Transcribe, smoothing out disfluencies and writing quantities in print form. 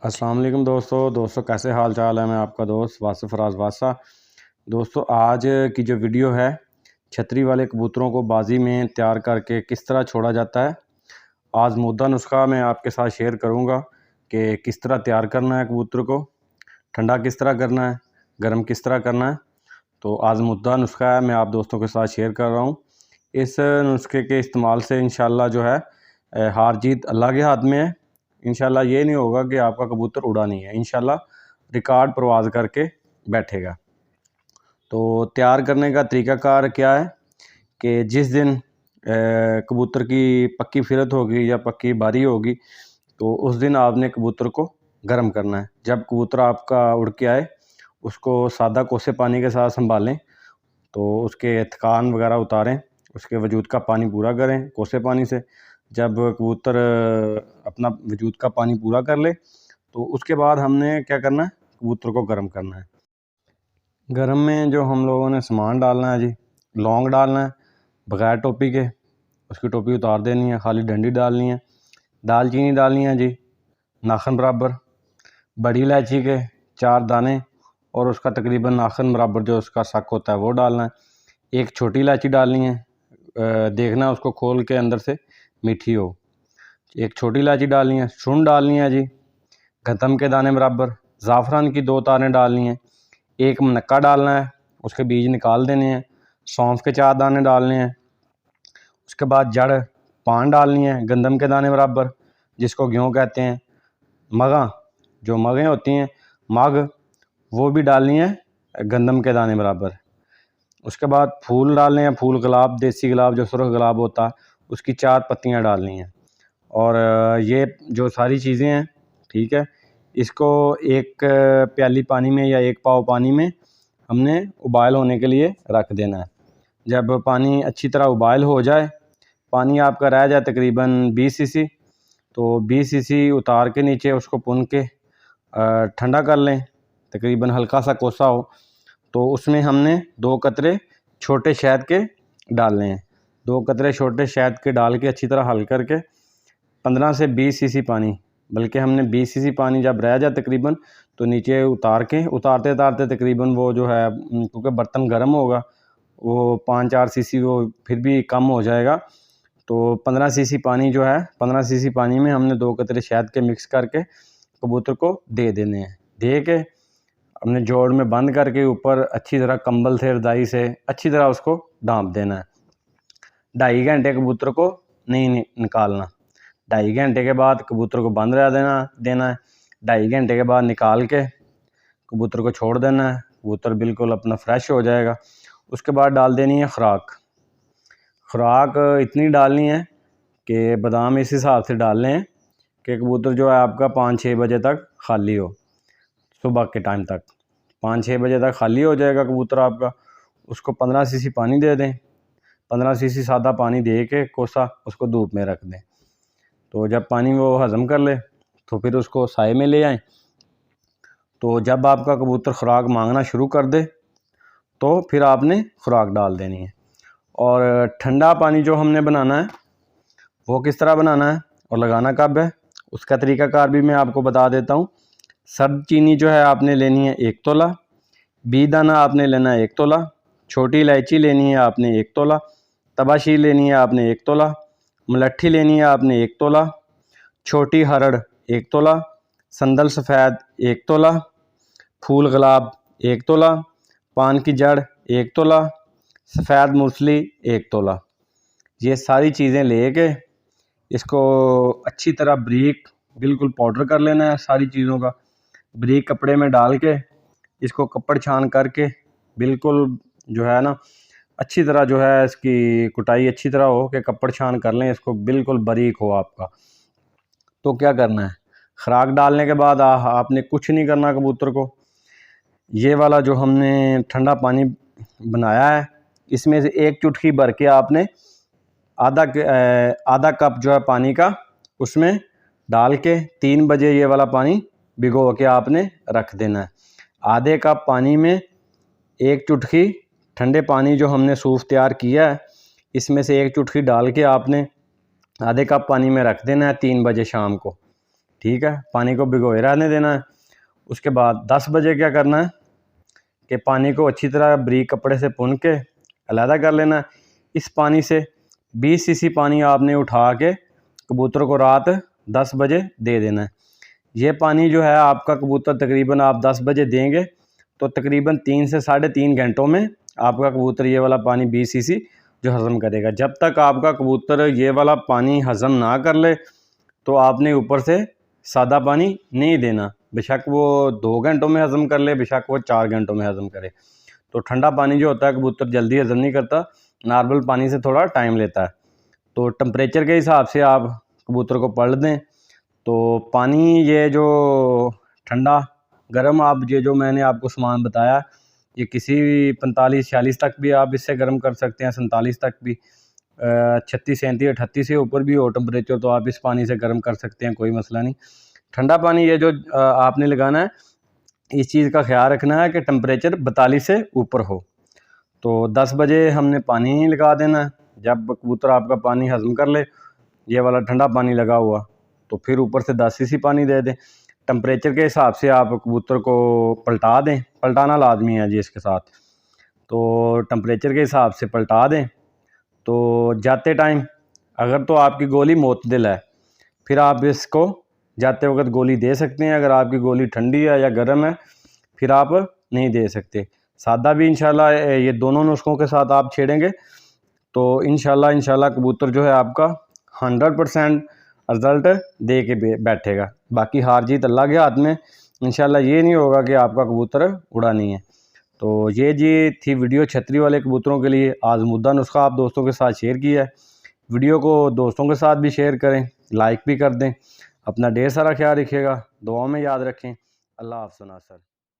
अस्सलाम वालेकुम दोस्तों कैसे हाल चाल है। मैं आपका दोस्त वासिफ़ फराज वासा। दोस्तों आज की जो वीडियो है, छतरी वाले कबूतरों को बाज़ी में तैयार करके किस तरह छोड़ा जाता है, आज़मूदा नुस्खा मैं आपके साथ शेयर करूंगा कि किस तरह तैयार करना है कबूतर को, ठंडा किस तरह करना है, गर्म किस तरह करना है। तो आज़मूदा नुस्खा है, मैं आप दोस्तों के साथ शेयर कर रहा हूँ। इस नुस्खे के इस्तेमाल से इंशाल्लाह जो है हार जीत अल्लाह के हाथ में है। इंशाल्लाह ये नहीं होगा कि आपका कबूतर उड़ा नहीं है, इंशाल्लाह रिकॉर्ड परवाज़ करके बैठेगा। तो तैयार करने का तरीक़ाकार क्या है कि जिस दिन कबूतर की पक्की फिरत होगी या पक्की बारी होगी, तो उस दिन आपने कबूतर को गर्म करना है। जब कबूतर आपका उड़ के आए, उसको सादा कोसे पानी के साथ संभालें, तो उसके थकान वगैरह उतारें, उसके वजूद का पानी पूरा करें कोसे पानी से। जब कबूतर अपना वजूद का पानी पूरा कर ले, तो उसके बाद हमने क्या करना है, कबूतर को गर्म करना है। गर्म में जो हम लोगों ने सामान डालना है जी, लौंग डालना है बग़ैर टोपी के, उसकी टोपी उतार देनी है, खाली डंडी डालनी है। दालचीनी डालनी है जी नाखन बराबर, बड़ी इलायची के 4 दाने और उसका तकरीबन नाखन बराबर जो उसका सक होता है वो डालना है। एक छोटी इलायची डालनी है, देखना है उसको खोल के अंदर से मीठी हो। एक छोटी इलायची डालनी है, सूंड डालनी है जी गंधम के दाने बराबर, ज़ाफ़रान की 2 तारें डालनी है, एक मुनक्का डालना है, उसके बीज निकाल देने हैं, सौंफ के 4 दाने डालने हैं। उसके बाद जड़ पान डालनी है गंधम के दाने बराबर, जिसको गेहूँ कहते हैं। मगा जो मगें होती हैं, मग वो भी डालनी है गंधम के दाने बराबर। उसके बाद फूल डालने हैं, फूल गुलाब, देसी गुलाब जो सुर्ख गुलाब होता है, उसकी 4 पत्तियां डालनी हैं। और ये जो सारी चीज़ें हैं, ठीक है, इसको एक प्याली पानी में या 1 पाव पानी में हमने उबाल होने के लिए रख देना है। जब पानी अच्छी तरह उबाल हो जाए, पानी आपका रह जाए तकरीबन 20 सीसी, तो 20 सीसी उतार के नीचे उसको पुन के ठंडा कर लें, तकरीबन हल्का सा कोसा हो। तो उसमें हमने 2 कतरे छोटे शहद के डालने हैं। 2 कतरे छोटे शहद के डाल के अच्छी तरह हल करके 15 से 20 सीसी पानी, बल्कि हमने 20 सीसी पानी जब रह जाए तकरीबन, तो नीचे उतार के उतारते उतारते तकरीबन वो जो है, क्योंकि बर्तन गर्म होगा, वो 5-4 सीसी वो फिर भी कम हो जाएगा। तो 15 सीसी पानी जो है, 15 सीसी पानी में हमने 2 कतरे शहद के मिक्स करके कबूतर को दे देने हैं। दे के हमने जोड़ में बंद करके ऊपर अच्छी तरह कंबल से, रज़ाई से अच्छी तरह उसको ढाँप देना है। 2.5 घंटे कबूतर को नहीं निकालना। 2.5 घंटे के बाद कबूतर को बंद रह देना है। 2.5 घंटे के बाद निकाल के कबूतर को छोड़ देना है। कबूतर बिल्कुल अपना फ्रेश हो जाएगा। उसके बाद डाल देनी है खुराक। खुराक इतनी डालनी है कि बादाम इस हिसाब से डाल लें कि कबूतर जो है आपका 5-6 बजे तक खाली हो, सुबह के टाइम तक 5-6 बजे तक खाली हो जाएगा कबूतर आपका। उसको 15 सीसी पानी दे दें, 15 सीसी सादा पानी दे के कोसा उसको धूप में रख दें। तो जब पानी वो हज़म कर ले, तो फिर उसको साए में ले आएँ। तो जब आपका कबूतर खुराक मांगना शुरू कर दे, तो फिर आपने खुराक डाल देनी है। और ठंडा पानी जो हमने बनाना है, वो किस तरह बनाना है और लगाना कब है, उसका तरीक़ाकार भी मैं आपको बता देता हूँ। सर्द चीनी जो है आपने लेनी है 1 तोला, बीदाना आपने लेना है 1 तोला, छोटी इलायची लेनी है आपने 1 तोला, तबाशी लेनी है आपने 1 तोला, मुलट्ठी लेनी है आपने 1 तोला, छोटी हरड़ 1 तोला, संदल सफ़ेद 1 तोला, फूल गुलाब 1 तोला, पान की जड़ 1 तोला, सफ़ेद मूसली 1 तोला। ये सारी चीज़ें लेके इसको अच्छी तरह बारीक बिल्कुल पाउडर कर लेना है। सारी चीज़ों का बारीक कपड़े में डाल के इसको कपड़ छान करके बिल्कुल जो है ना, अच्छी तरह जो है इसकी कुटाई अच्छी तरह हो कि कपड़ छान कर लें, इसको बिल्कुल बारीक हो आपका। तो क्या करना है, खुराक डालने के बाद आपने कुछ नहीं करना कबूतर को। ये वाला जो हमने ठंडा पानी बनाया है, इसमें से 1 चुटकी भर के आपने आधा कप जो है पानी का उसमें डाल के 3 बजे ये वाला पानी भिगो के आपने रख देना है। आधे कप पानी में 1 चुटकी ठंडे पानी जो हमने सूप तैयार किया है, इसमें से 1 चुटकी डाल के आपने आधे कप पानी में रख देना है 3 बजे शाम को। ठीक है, पानी को भिगोए रहने देना है। उसके बाद 10 बजे क्या करना है कि पानी को अच्छी तरह बारीक कपड़े से पुन के अलहदा कर लेना है। इस पानी से 20 सीसी पानी आपने उठा के कबूतर को रात 10 बजे दे देना है। ये पानी जो है आपका कबूतर तकरीबन आप 10 बजे देंगे तो तकरीबन 3 से 3.5 घंटों में आपका कबूतर ये वाला पानी 20 सीसी जो हज़म करेगा। जब तक आपका कबूतर ये वाला पानी हज़म ना कर ले तो आपने ऊपर से सादा पानी नहीं देना, बेशक वो 2 घंटों में हज़म कर ले, बेशक वो 4 घंटों में हज़म करे। तो ठंडा पानी जो होता है कबूतर जल्दी हज़म नहीं करता, नॉर्मल पानी से थोड़ा टाइम लेता है। तो टेम्परेचर के हिसाब से आप कबूतर को पलट दें। तो पानी ये जो ठंडा गर्म आप ये जो मैंने आपको सामान बताया ये किसी भी 45-46 तक भी आप इससे गर्म कर सकते हैं, 47 तक भी, 36, 37, 38 से ऊपर भी हो टेम्परेचर तो आप इस पानी से गर्म कर सकते हैं, कोई मसला नहीं। ठंडा पानी ये जो आपने लगाना है इस चीज़ का ख्याल रखना है कि टेम्परेचर 42 से ऊपर हो। तो 10 बजे हमने पानी लगा देना है। जब कबूतर आपका पानी हज़म कर ले ये वाला ठंडा पानी लगा हुआ तो फिर ऊपर से 10 सीसी पानी दे दें। टेम्परेचर के हिसाब से आप कबूतर को पलटा दें, पलटाना लाजमी है जी इसके साथ। तो टेम्परेचर के हिसाब से पलटा दें। तो जाते टाइम अगर तो आपकी गोली मोतदिल है फिर आप इसको जाते वक्त गोली दे सकते हैं। अगर आपकी गोली ठंडी है या गर्म है फिर आप नहीं दे सकते। सादा भी इंशाल्लाह ये दोनों नुस्खों के साथ आप छेड़ेंगे तो इंशाल्लाह कबूतर जो है आपका 100% रिज़ल्ट दे के बैठेगा। बाकी हार जीत अल्लाह के हाथ में, इंशाल्लाह ये नहीं होगा कि आपका कबूतर उड़ा नहीं है। तो ये जी थी वीडियो छतरी वाले कबूतरों के लिए आज़मूदा नुस्खा आप दोस्तों के साथ शेयर किया है। वीडियो को दोस्तों के साथ भी शेयर करें, लाइक भी कर दें। अपना ढेर सारा ख्याल रखिएगा, दुआओं में याद रखें। अल्लाह हाफ़िज़ नासर।